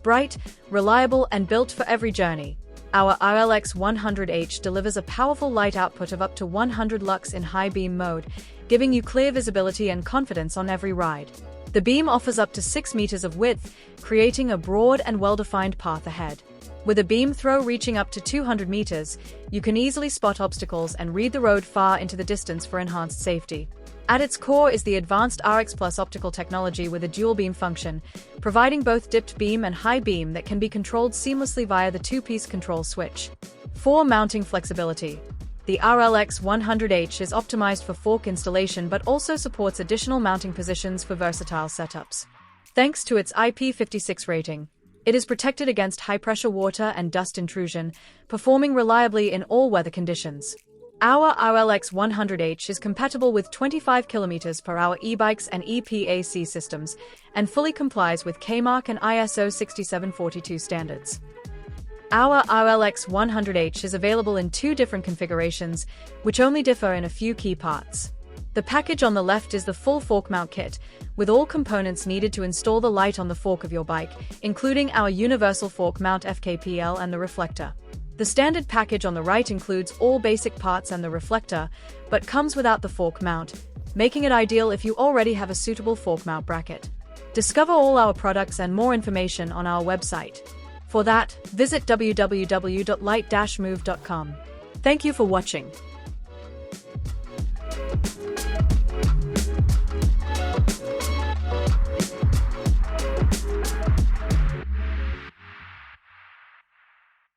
Bright, reliable, and built for every journey, our RLX-100H delivers a powerful light output of up to 100 lux in high beam mode, giving you clear visibility and confidence on every ride. The beam offers up to 6 meters of width, creating a broad and well-defined path ahead. With a beam throw reaching up to 200 meters, you can easily spot obstacles and read the road far into the distance for enhanced safety. At its core is the advanced RX Plus optical technology with a dual beam function, providing both dipped beam and high beam that can be controlled seamlessly via the two-piece control switch. For mounting flexibility, the RLX-100H is optimized for fork installation but also supports additional mounting positions for versatile setups. Thanks to its IP56 rating, it is protected against high-pressure water and dust intrusion, performing reliably in all weather conditions. Our RLX-100H is compatible with 25 km/h e-bikes and EPAC systems and fully complies with K-Mark and ISO 6742 standards. Our RLX-100H is available in 2 different configurations, which only differ in a few key parts. The package on the left is the full fork mount kit, with all components needed to install the light on the fork of your bike, including our universal fork mount FKPL and the reflector. The standard package on the right includes all basic parts and the reflector, but comes without the fork mount, making it ideal if you already have a suitable fork mount bracket. Discover all our products and more information on our website. For that, visit www.litemove.com. Thank you for watching.